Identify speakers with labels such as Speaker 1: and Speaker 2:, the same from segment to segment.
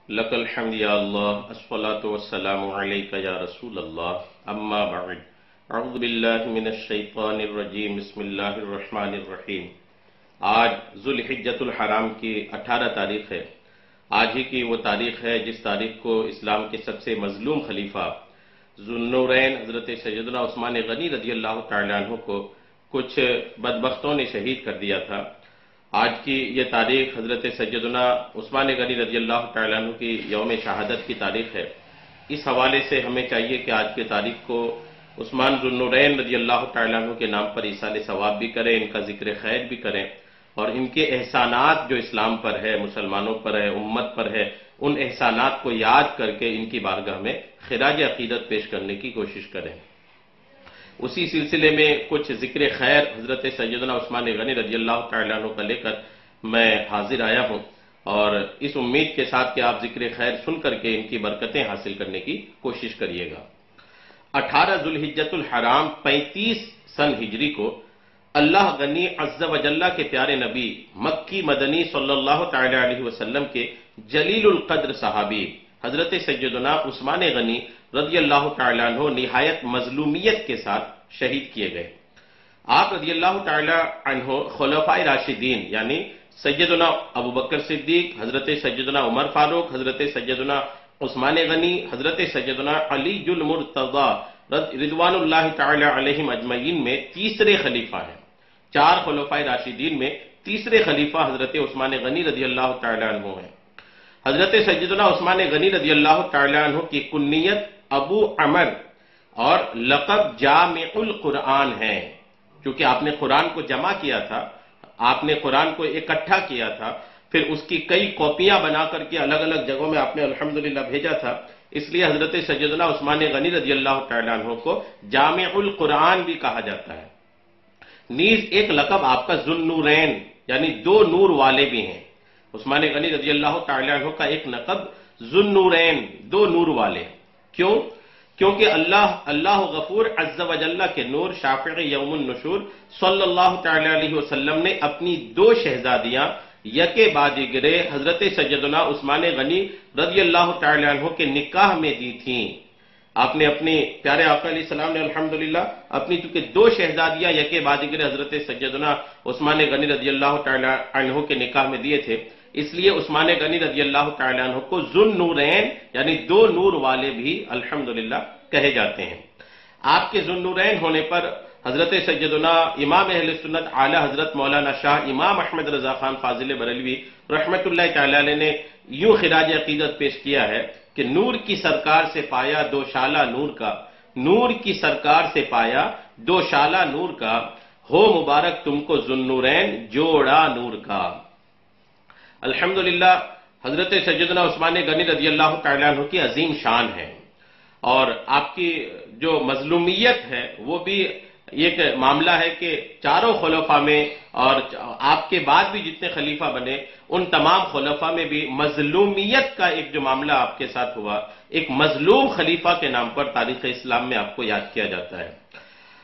Speaker 1: لك الحمد يا الله الصلاة والسلام عليك يا رسول الله اما بعد اعوذ باللہ من الشیطان الرجیم بسم اللہ الرحمن الرحیم۔ آج ذوالحجۃ الحرام کی 18 تاریخ ہے۔ آج ہی کی وہ تاریخ ہے جس تاریخ کو اسلام کے سب سے مظلوم خلیفہ ذوالنورین حضرت سیدنا عثمان غنی رضی اللہ تعالیٰ عنہ کو کچھ بدبختوں نے شہید کر دیا تھا۔ آج کی یہ تاریخ حضرت سیدنا عثمان غنی رضی اللہ تعالیٰ عنہ کی یوم شہادت کی تاریخ ہے۔ اس حوالے سے ہمیں چاہیے کہ آج کی تاریخ کو عثمان ذوالنورین رضی اللہ تعالیٰ عنہ کے نام پر ایصال ثواب بھی کریں، ان کا ذکر خیر بھی کریں، اور ان کے احسانات جو اسلام پر ہے، مسلمانوں پر ہے، امت پر ہے، ان احسانات کو یاد کر کے ان کی بارگاہ میں خراج عقیدت پیش کرنے کی کوشش کریں۔ اسی سلسلے میں کچھ ذکر خیر حضرت سیدنا عثمان غنی رضی اللہ تعالیٰ عنہ کا لے کر میں حاضر آیا ہوں، اور اس امید کے ساتھ کہ آپ ذکر خیر سن کر کے ان کی برکتیں حاصل کرنے کی کوشش کریے گا۔ 18 ذوالحجۃ الحرام 35 سن ہجری کو اللہ غنی عز و جل کے پیارے نبی مکی مدنی صلی اللہ تعالی علیہ وسلم کے جلیل القدر صحابی حضرت سیدنا عثمان غنی رضی اللہ تعالیٰ عنہ نہایت مظلومیت کے ساتھ شہید کیے گئے۔ آپ رضی اللہ تعالیٰ عنہ خلفائے راشدین یعنی سیدنا ابو بکر صدیق، حضرت سیدنا عمر فاروق، حضرت سیدنا عثمان غنی، حضرت سیدنا علی المرتضی رضوان اللہ تعالی علیہم اجمعین میں تیسرے خلیفہ ہیں۔ 4 خلفائے راشدین میں تیسرے خلیفہ حضرت عثمان غنی رضی اللہ تعالی عنہ ہیں۔ حضرت سیدنا عثمان غنی رضی اللہ تعالی عنہ کی کنیت ابو عمر اور لقب جامع القرآن ہے، کیونکہ آپ نے قرآن کو جمع کیا تھا، آپ نے قرآن کو اکٹھا کیا تھا، پھر اس کی کئی کاپیاں بنا کر کے الگ الگ جگہوں میں آپ نے الحمدللہ بھیجا تھا، اس لیے حضرت سیدنا عثمان غنی رضی اللہ تعالیٰ عنہ کو جامع القرآن بھی کہا جاتا ہے۔ نیز ایک لقب آپ کا ذوالنورین یعنی 2 نور والے بھی ہیں۔ عثمان غنی رضی اللہ تعالیٰ عنہ کا ایک لقب ذوالنورین 2 نور والے۔ کیوں؟ کیونکہ اللہ غفور عز و جل کے نور شافع یوم النشور صلی اللہ تعالیٰ علیہ وسلم نے اپنی 2 شہزادیاں یکے بعد دیگرے حضرت سیدنا عثمان غنی رضی اللہ تعالیٰ عنہ کے نکاح میں دی تھیں۔ آپ نے اپنے پیارے آقا علیہ السلام نے الحمدللہ اپنی چونکہ 2 شہزادیاں یکے بعد دیگرے حضرت سیدنا عثمان غنی رضی اللہ تعالیٰ عنہ کے نکاح میں دیے تھے، اس لیے عثمان غنی رضی اللہ تعالیٰ عنہ کو ذوالنورین یعنی 2 نور والے بھی الحمدللہ کہے جاتے ہیں۔ آپ کے ذوالنورین ہونے پر حضرت سیدنا امام اہل سنت اعلی حضرت مولانا شاہ امام احمد رضا خان فاضل بریلوی رحمت اللہ تعالی علیہ نے یوں خراج عقیدت پیش کیا ہے کہ نور کی سرکار سے پایا 2 شالہ نور کا، نور کی سرکار سے پایا 2 شالہ نور کا، ہو مبارک تم کو ذوالنورین جوڑا نور کا۔ الحمدللہ حضرت سیدنا عثمان غنی رضی اللہ تعالیٰ عنہ کی عظیم شان ہے، اور آپ کی جو مظلومیت ہے وہ بھی ایک معاملہ ہے کہ 4 خلفاء میں اور آپ کے بعد بھی جتنے خلیفہ بنے ان تمام خلفاء میں بھی مظلومیت کا ایک جو معاملہ آپ کے ساتھ ہوا، ایک مظلوم خلیفہ کے نام پر تاریخ اسلام میں آپ کو یاد کیا جاتا ہے۔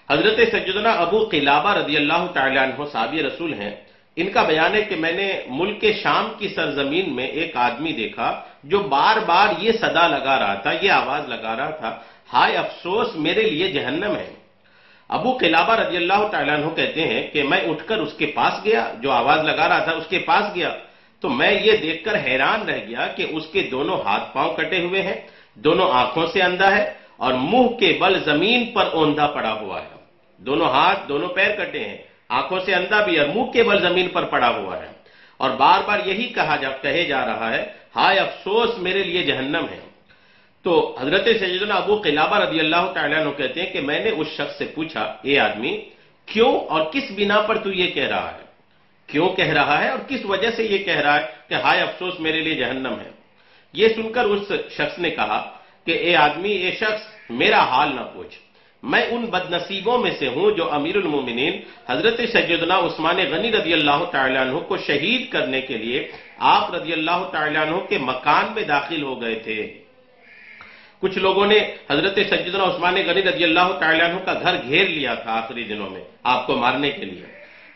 Speaker 1: حضرت سیدنا ابو قلابہ رضی اللہ تعالیٰ عنہ صحابی رسول ہیں۔ ان کا بیان ہے کہ میں نے ملک شام کی سرزمین میں ایک آدمی دیکھا جو بار بار یہ صدا لگا رہا تھا، یہ آواز لگا رہا تھا، ہائے افسوس میرے لیے جہنم ہے۔ ابو قلابہ رضی اللہ تعالیٰ عنہ کہتے ہیں کہ میں اٹھ کر اس کے پاس گیا، جو آواز لگا رہا تھا اس کے پاس گیا تو میں یہ دیکھ کر حیران رہ گیا کہ اس کے دونوں ہاتھ پاؤں کٹے ہوئے ہیں، دونوں آنکھوں سے اندھا ہے اور منہ کے بل زمین پر اوندھا پڑا ہوا ہے۔ دونوں ہاتھ دونوں پیر کٹے ہیں، آنکھوں سے اندھا بھی اور منہ کے بل زمین پر پڑا ہوا ہے، اور بار بار یہی کہے جا رہا ہے ہائے افسوس میرے لیے جہنم ہے۔ تو حضرت سیدنا ابو قلابہ رضی اللہ تعالیٰ عنہ کہتے ہیں کہ میں نے اس شخص سے پوچھا، اے آدمی کیوں اور کس بنا پر تو یہ کہہ رہا ہے؟ کیوں کہہ رہا ہے اور کس وجہ سے یہ کہہ رہا ہے کہ ہائے افسوس میرے لیے جہنم ہے؟ یہ سن کر اس شخص نے کہا کہ اے آدمی، اے شخص میرا حال نہ پوچھ، میں ان بدنصیبوں میں سے ہوں جو امیر المومنین حضرت سیدنا عثمان غنی رضی اللہ تعالیٰ عنہ کو شہید کرنے کے لیے آپ رضی اللہ تعالیٰ عنہ کے مکان میں داخل ہو گئے تھے۔ کچھ لوگوں نے حضرت سیدنا عثمان غنی رضی اللہ تعالیٰ عنہ کا گھر گھیر لیا تھا آخری دنوں میں آپ کو مارنے کے لیے،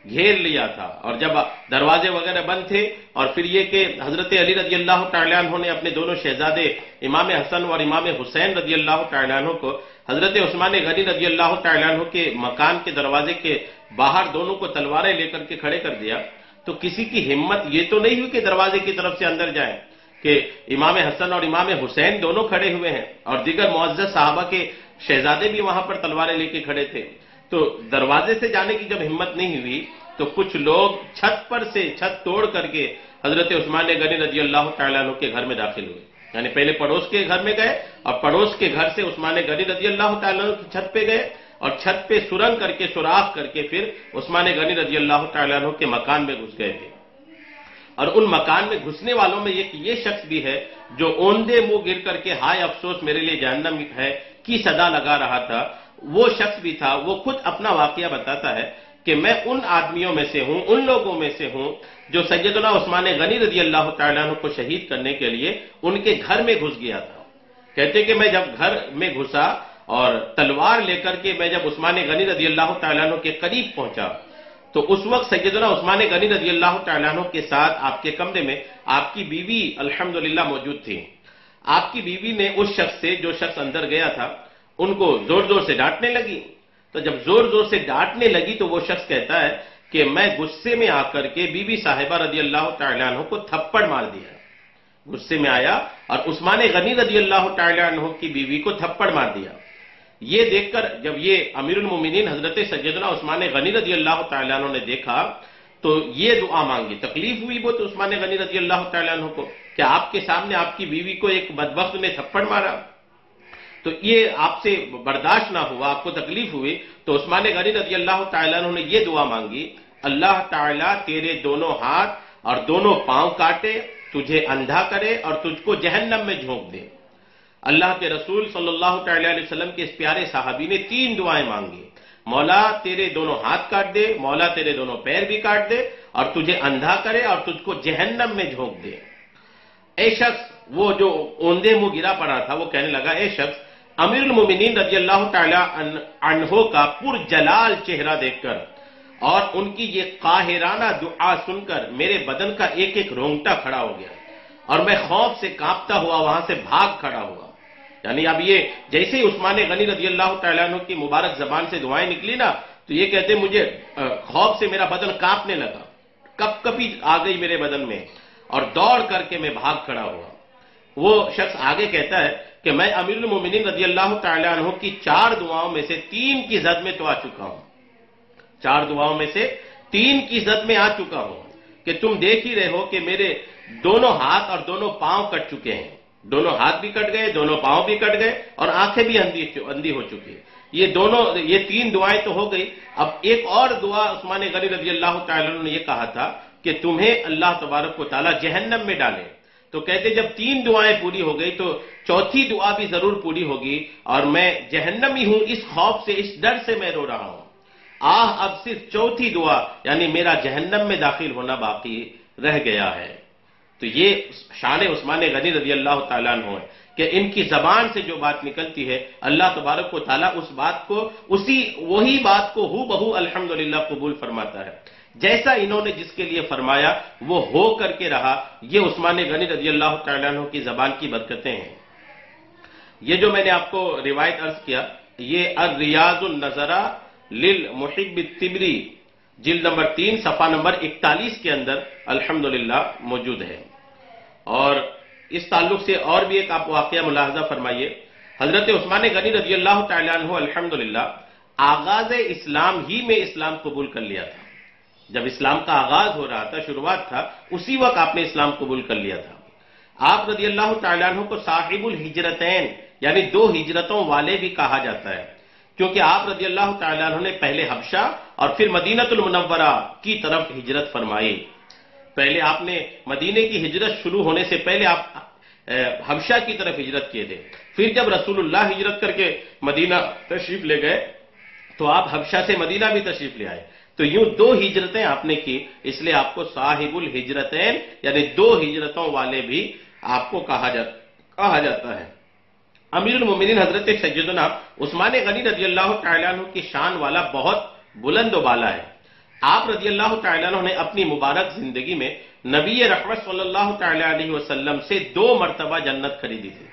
Speaker 1: گھیر لیا تھا، اور جب دروازے وغیرہ بند تھے، اور پھر یہ کہ حضرت علی رضی اللہ تعالیٰ عنہ نے اپنے دونوں شہزادے امام حسن اور امام حسین رضی اللہ تعالیٰ عنہ کو حضرت عثمان غنی رضی اللہ تعالیٰ عنہ کے مکان کے دروازے کے باہر دونوں کو تلواریں لے کر کے کھڑے کر دیا، تو کسی کی ہمت یہ تو نہیں ہوئی کہ دروازے کی طرف سے اندر جائیں، کہ امام حسن اور امام حسین دونوں کھڑے ہوئے ہیں، اور دیگر معزز صحابہ کے شہزادے بھی وہاں پر تلواریں لے کے کھڑے تھے، تو دروازے سے جانے کی جب ہمت نہیں ہوئی تو کچھ لوگ چھت پر سے چھت توڑ کر کے حضرت عثمان غنی رضی اللہ تعالیٰ عنہ کے گھر میں داخل ہوئے، یعنی پہلے پڑوس کے گھر میں گئے، اور پڑوس کے گھر سے عثمان غنی رضی اللہ تعالیٰ عنہ کی چھت پہ گئے، اور چھت پہ سرنگ کر کے سوراخ کر کے پھر عثمان غنی رضی اللہ تعالیٰ عنہ کے مکان میں گھس گئے تھے۔ اور ان مکان میں گھسنے والوں میں یہ شخص بھی ہے جو اوندے منہ گر کر کے ہائے افسوس میرے لیے جہنم ہے کی صدا لگا رہا تھا، وہ شخص بھی تھا۔ وہ خود اپنا واقعہ بتاتا ہے کہ میں ان آدمیوں میں سے ہوں، ان لوگوں میں سے ہوں جو سیدنا عثمان غنی رضی اللہ تعالیٰ عنہ کو شہید کرنے کے لیے ان کے گھر میں گھس گیا تھا۔ کہتے کہ میں جب گھر میں گھسا اور تلوار لے کر کے میں جب عثمان غنی رضی اللہ تعالیٰ عنہ کے قریب پہنچا تو اس وقت سیدنا عثمان غنی رضی اللہ تعالیٰ عنہ کے ساتھ آپ کے کمرے میں آپ کی بیوی الحمدللہ موجود تھی۔ آپ کی بیوی نے اس شخص سے، جو شخص اندر گیا تھا، ان کو زور زور سے ڈانٹنے لگی۔ تو جب زور زور سے ڈانٹنے لگی تو وہ شخص کہتا ہے کہ میں غصے میں آ کر کے بی بی صاحبہ رضی اللہ تعالیٰ عنہ کو تھپڑ مار دیا۔ غصے میں آیا اور عثمان غنی رضی اللہ تعالیٰ عنہ کی بیوی کو تھپڑ مار دیا۔ یہ دیکھ کر جب یہ امیر المومنین حضرت سیدنا عثمان غنی رضی اللہ تعالیٰ عنہ نے دیکھا تو یہ دعا مانگی۔ تکلیف ہوئی وہ تو عثمان غنی رضی اللہ تعالیٰ عنہ کو کہ آپ کے سامنے آپ کی بیوی کو ایک بدبخت نے تھپڑ مارا، تو یہ آپ سے برداشت نہ ہوا، آپ کو تکلیف ہوئی، تو عثمان غنی رضی اللہ تعالیٰ عنہ نے یہ دعا مانگی، اللہ تعالیٰ تیرے دونوں ہاتھ اور دونوں پاؤں کاٹے، تجھے اندھا کرے اور تجھ کو جہنم میں جھونک دے۔ اللہ کے رسول صلی اللہ تعالیٰ علیہ وسلم کے اس پیارے صحابی نے 3 دعائیں مانگی، مولا تیرے دونوں ہاتھ کاٹ دے، مولا تیرے دونوں پیر بھی کاٹ دے، اور تجھے اندھا کرے اور تجھ کو جہنم میں جھونک دے۔ اے شخص، وہ جو اوندے منہ گرا پڑا تھا، وہ کہنے لگا، اے شخص، امیر المومنین رضی اللہ تعالیٰ عنہ کا پرجلال چہرہ دیکھ کر اور ان کی یہ قاہرانہ دعا سن کر میرے بدن کا ایک ایک رونگٹا کھڑا ہو گیا، اور میں خوف سے کانپتا ہوا وہاں سے بھاگ کھڑا ہوا۔ یعنی اب یہ جیسے ہی عثمان غنی رضی اللہ تعالیٰ عنہ کی مبارک زبان سے دعائیں نکلی نا، تو یہ کہتے مجھے خوف سے میرا بدن کانپنے لگا، کپ کپی آ گئی میرے بدن میں، اور دوڑ کر کے میں بھاگ کھڑا ہوا۔ وہ شخص آگے کہتا ہے کہ میں امیر المومنین رضی اللہ تعالیٰ عنہ کی 4 دعاؤں میں سے 3 کی زد میں تو آ چکا ہوں، 4 دعاؤں میں سے 3 کی زد میں آ چکا ہوں کہ تم دیکھ ہی رہے ہو کہ میرے دونوں ہاتھ اور دونوں پاؤں کٹ چکے ہیں، دونوں ہاتھ بھی کٹ گئے، دونوں پاؤں بھی کٹ گئے، اور آنکھیں بھی اندھی ہو چکی۔ یہ 3 دعائیں تو ہو گئی۔ اب ایک اور دعا عثمان غنی رضی اللہ تعالیٰ عنہ نے یہ کہا تھا کہ تمہیں اللہ تبارک و تعالیٰ جہنم میں ڈالے، تو کہتے جب 3 دعائیں پوری ہو گئی تو 4تھی دعا بھی ضرور پوری ہوگی، اور میں جہنمی ہوں، اس خوف سے، اس ڈر سے میں رو رہا ہوں۔ اب صرف 4تھی دعا یعنی میرا جہنم میں داخل ہونا باقی رہ گیا ہے۔ تو یہ شان عثمان غنی رضی اللہ تعالیٰ عنہ ہے کہ ان کی زبان سے جو بات نکلتی ہے، اللہ تبارک و تعالیٰ اس بات کو، وہی بات کو ہو بہو الحمدللہ قبول فرماتا ہے۔ جیسا انہوں نے جس کے لیے فرمایا وہ ہو کر کے رہا۔ یہ عثمان غنی رضی اللہ تعالیٰ عنہ کی زبان کی برکتیں ہیں۔ یہ جو میں نے آپ کو روایت عرض کیا، یہ الریاض النظرہ للمحب التبری جلد نمبر 3 صفحہ نمبر 41 کے اندر الحمدللہ موجود ہے۔ اور اس تعلق سے اور بھی ایک آپ واقعہ ملاحظہ فرمائیے۔ حضرت عثمان غنی رضی اللہ تعالیٰ عنہ الحمدللہ آغاز اسلام ہی میں اسلام قبول کر لیا تھا۔ جب اسلام کا آغاز ہو رہا تھا، شروعات تھا، اسی وقت آپ نے اسلام قبول کر لیا تھا۔ آپ رضی اللہ تعالیٰ عنہ کو صاحب الہجرتین یعنی 2 ہجرتوں والے بھی کہا جاتا ہے، کیونکہ آپ رضی اللہ تعالیٰ عنہ نے پہلے حبشہ اور پھر مدینہ المنورہ کی طرف ہجرت فرمائی۔ پہلے آپ نے مدینے کی ہجرت شروع ہونے سے پہلے آپ حبشہ کی طرف ہجرت کیے تھے، پھر جب رسول اللہ ہجرت کر کے مدینہ تشریف لے گئے تو آپ حبشہ سے مدینہ بھی تشریف لے آئے۔ تو یوں 2 ہجرتیں آپ نے کی، اس لیے آپ کو صاحب الہجرتین یعنی 2 ہجرتوں والے بھی آپ کو کہا جاتا ہے۔ امیر المومنین حضرت سیدنا عثمان غنی رضی اللہ تعالیٰ عنہ کی شان والا بہت بلند و بالا ہے۔ آپ رضی اللہ تعالیٰ عنہ نے اپنی مبارک زندگی میں نبی رحمت صلی اللہ تعالیٰ علیہ وسلم سے 2 مرتبہ جنت خریدی تھی.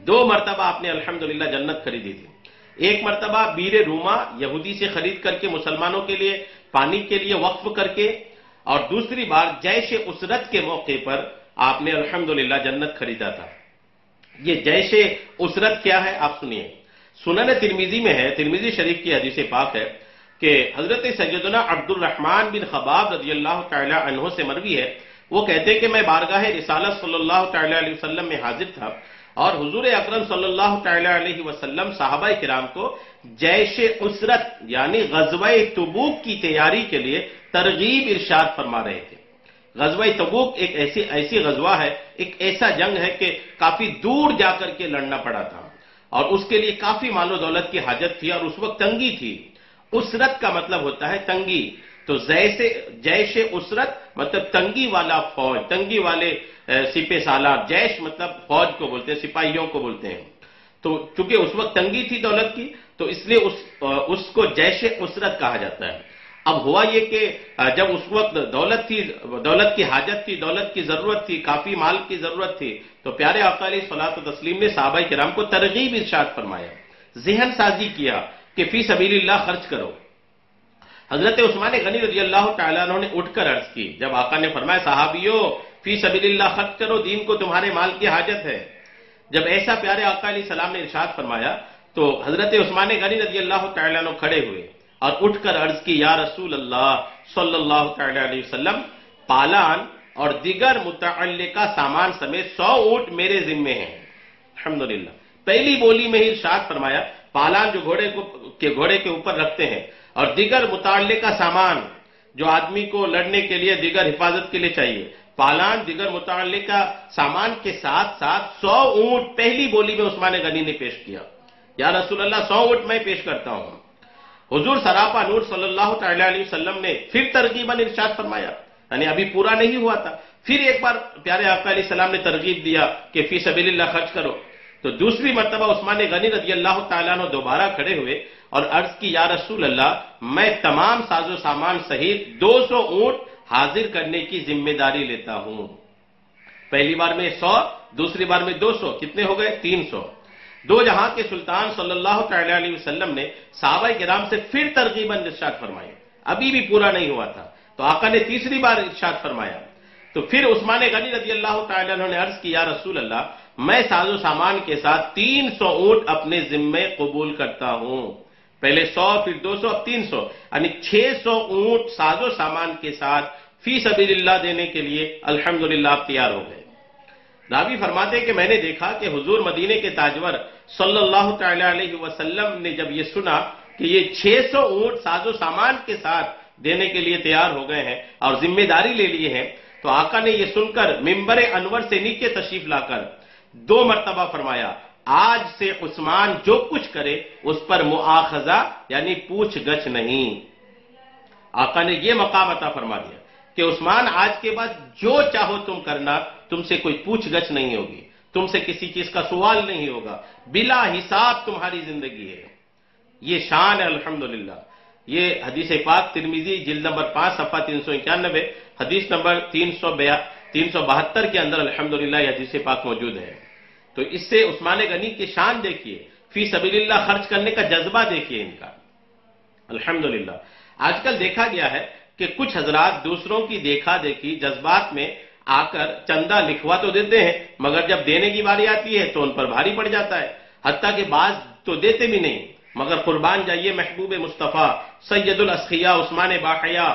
Speaker 1: 2 مرتبہ آپ نے الحمدللہ جنت خریدی تھی. ایک مرتبہ بیر روما یہودی سے خرید کر کے مسلمانوں کے لیے پانی کے لیے وقف کر کے، اور دوسری بار جیش اسرت کے موقع پر آپ نے الحمدللہ جنت خریدا تھا. یہ جیش اسرت کیا ہے آپ سنیے. سنن ترمذی میں ہے، ترمذی شریف کی حدیث پاک ہے کہ حضرت سیدنا عبد الرحمن بن خباب رضی اللہ تعالی عنہ سے مروی ہے، وہ کہتے کہ میں بارگاہ رسالت صلی اللہ تعالی علیہ وسلم میں حاضر تھا، اور حضور اکرم صلی اللہ تعالی علیہ وسلم صحابہ کرام کو جیش اسرت یعنی غزوہ تبوک کی تیاری کے لیے ترغیب ارشاد فرما رہے تھے. غزوہ تبوک ایک ایسی غزوہ ہے، ایک ایسا جنگ ہے کہ کافی دور جا کر کے لڑنا پڑا تھا، اور اس کے لیے کافی مال و دولت کی حاجت تھی، اور اس وقت تنگی تھی. اسرت کا مطلب ہوتا ہے تنگی. تو جیش اسرت مطلب تنگی والا فوج، تنگی والے سپہ سالار. جیش مطلب فوج کو بولتے ہیں، سپاہیوں کو بولتے ہیں. تو چونکہ اس وقت تنگی تھی دولت کی، تو اس لیے اس کو جیش اسرت کہا جاتا ہے. اب ہوا یہ کہ جب اس وقت دولت کی حاجت تھی، دولت کی ضرورت تھی، کافی مال کی ضرورت تھی، تو پیارے آقا علیہ الصلوۃ والتسلیم نے صحابہ کرام کو ترغیب ارشاد فرمایا، ذہن سازی کیا کہ فی سبیل اللہ خرچ کرو. حضرت عثمان غنی رضی اللہ تعالیٰ عنہ نے اٹھ کر عرض کی، جب آقا نے فرمایا صحابیوں فی سبیل اللہ خرچ کرو، دین کو تمہارے مال کی حاجت ہے. جب ایسا پیارے آقا علیہ السلام نے ارشاد فرمایا تو حضرت عثمان غنی رضی اللہ تعالیٰ عنہ کھڑے ہوئے اور اٹھ کر عرض کی، یا رسول اللہ صلی اللہ تعالیٰ علیہ وسلم، پالان اور دیگر متعلقہ سامان سمیت 100 اونٹ میرے ذمے ہیں. الحمدللہ پہلی بولی میں ہی ارشاد فرمایا، پالان جو گھوڑے کے اوپر رکھتے ہیں، اور دیگر متعلقہ سامان جو آدمی کو لڑنے کے لیے دیگر حفاظت کے لیے چاہیے، پالان دیگر متعلقہ سامان کے ساتھ ساتھ 100 اونٹ پہلی بولی میں عثمان غنی نے پیش کیا. یا رسول اللہ 100 اونٹ میں پیش کرتا ہوں. حضور سراپا نور صلی اللہ تعالی علیہ وسلم نے پھر ترغیباً ارشاد فرمایا، یعنی ابھی پورا نہیں ہوا تھا، پھر ایک بار پیارے آقا علیہ السلام نے ترغیب دیا کہ فی سبیل اللہ خرچ کرو. تو دوسری مرتبہ عثمان غنی رضی اللہ تعالیٰ عنہ دوبارہ کھڑے ہوئے اور عرض کی، یا رسول اللہ میں تمام ساز و سامان سمیت 200 اونٹ حاضر کرنے کی ذمہ داری لیتا ہوں. پہلی بار میں 100، دوسری بار میں 200، کتنے ہو گئے؟ 300. دو جہاں کے سلطان صلی اللہ تعالی علیہ وسلم نے صحابہ کرام سے پھر ترغیباً ارشاد فرمایا، ابھی بھی پورا نہیں ہوا تھا. تو آقا نے تیسری بار ارشاد فرمایا. تو پھر عثمان غنی رضی اللہ تعالی عنہ نے عرض کی، یا رسول اللہ میں ساز و سامان کے ساتھ 300 اونٹ اپنے ذمے قبول کرتا ہوں. پہلے 100، پھر 200، اب 300، یعنی 600 اونٹ ساز و سامان کے ساتھ فی سبیل اللہ دینے کے لیے الحمدللہ آپ تیار ہو گئے. راوی فرماتے ہیں کہ میں نے دیکھا کہ حضور مدینے کے تاجور صلی اللہ تعالی علیہ وسلم نے جب یہ سنا کہ یہ 600 اونٹ ساز و سامان کے ساتھ دینے کے لیے تیار ہو گئے ہیں اور ذمہ داری لے لیے ہیں، تو آقا نے یہ سن کر منبر انور سے نیچے تشریف لا کر 2 مرتبہ فرمایا، آج سے عثمان جو کچھ کرے اس پر مؤاخذہ یعنی پوچھ گچھ نہیں. آقا نے یہ مقام عطا فرما دیا کہ عثمان آج کے بعد جو چاہو تم کرنا، تم سے کوئی پوچھ گچھ نہیں ہوگی، تم سے کسی چیز کا سوال نہیں ہوگا، بلا حساب تمہاری زندگی ہے. یہ شان ہے الحمدللہ. یہ حدیث پاک ترمذی جلد نمبر 5 صفحہ 391، حدیث نمبر 372 کے اندر الحمدللہ یہ حدیث پاک موجود ہے. تو اس سے عثمان غنی کی شان دیکھیے، فی سبیل اللہ خرچ کرنے کا جذبہ دیکھیے ان کا الحمدللہ. آج کل دیکھا گیا ہے کہ کچھ حضرات دوسروں کی دیکھا دیکھی جذبات میں آ کر چندہ لکھوا تو دیتے ہیں، مگر جب دینے کی باری آتی ہے تو ان پر بھاری پڑ جاتا ہے. حتیٰ کہ بعض تو دیتے بھی نہیں. مگر قربان جائیے محبوب مصطفیٰ سید الاسخیاء عثمان باحیا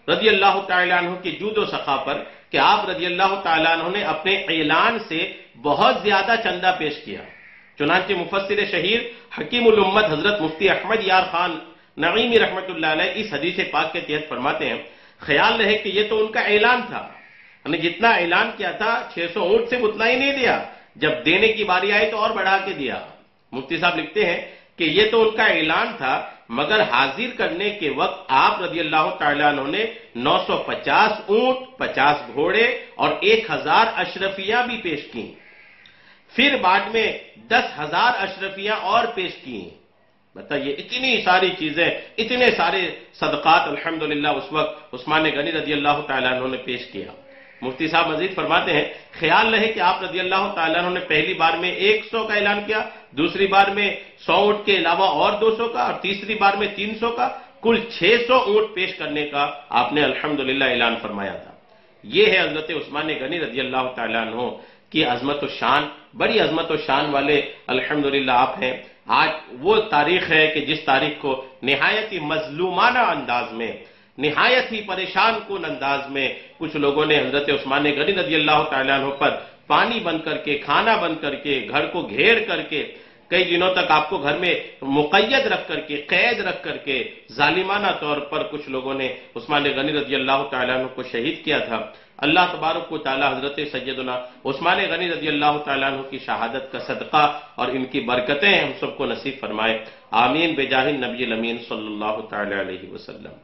Speaker 1: رضی اللہ تعالیٰ عنہ کی جود و سخا پر کہ آپ رضی اللہ تعالیٰ عنہ نے اپنے اعلان سے بہت زیادہ چندہ پیش کیا. چنانچہ مفسر شہیر حکیم الامت حضرت مفتی احمد یار خان نعیمی رحمت اللہ علیہ اس حدیث پاک کے تحت فرماتے ہیں، خیال رہے کہ یہ تو ان کا اعلان تھا، ہم نے جتنا اعلان کیا تھا 600 اونٹ سے اتنا ہی نہیں دیا، جب دینے کی باری آئی تو اور بڑھا کے دیا. مفتی صاحب لکھتے ہیں کہ یہ تو ان کا اعلان تھا، مگر حاضر کرنے کے وقت آپ رضی اللہ تعالیٰ عنہ نے 950 اونٹ، 50 گھوڑے اور 1000 اشرفیاں بھی پیش کی. پھر بعد میں 10,000 اشرفیاں اور پیش کی. بتائیے اتنی ساری چیزیں، اتنے سارے صدقات الحمدللہ اس وقت عثمان غنی رضی اللہ تعالیٰ عنہ نے پیش کیا۔ مفتی صاحب مزید فرماتے ہیں خیال رہے کہ آپ رضی اللہ تعالیٰ عنہ نے پہلی بار میں 100 کا اعلان کیا، دوسری بار میں 100 اونٹ کے علاوہ اور 200 کا، اور تیسری بار میں 300 کا، کل 600 اونٹ پیش کرنے کا آپ نے الحمدللہ اعلان فرمایا تھا۔ یہ ہے حضرت عثمان غنی رضی اللہ تعالیٰ عنہ کی عظمت و شان، بڑی عظمت و شان والے الحمدللہ آپ ہیں۔ آج وہ تاریخ ہے کہ جس تاریخ کو نہایت ہی مظلومانہ انداز میں، نہایت ہی پریشان کن انداز میں کچھ لوگوں نے حضرت عثمان غنی رضی اللہ تعالیٰ عنہ پر پانی بند کر کے، کھانا بند کر کے، گھر کو گھیر کر کے، کئی دنوں تک آپ کو گھر میں مقید رکھ کر کے، قید رکھ کر کے، ظالمانہ طور پر کچھ لوگوں نے عثمان غنی رضی اللہ تعالیٰ عنہ کو شہید کیا تھا۔ اللہ تبارک و تعالی حضرت سیدنا عثمان غنی رضی اللہ تعالیٰ عنہ کی شہادت کا صدقہ اور ان کی برکتیں ہم سب کو نصیب فرمائے، آمین بجاہ النبی الامین صلی اللہ تعالی علیہ وسلم۔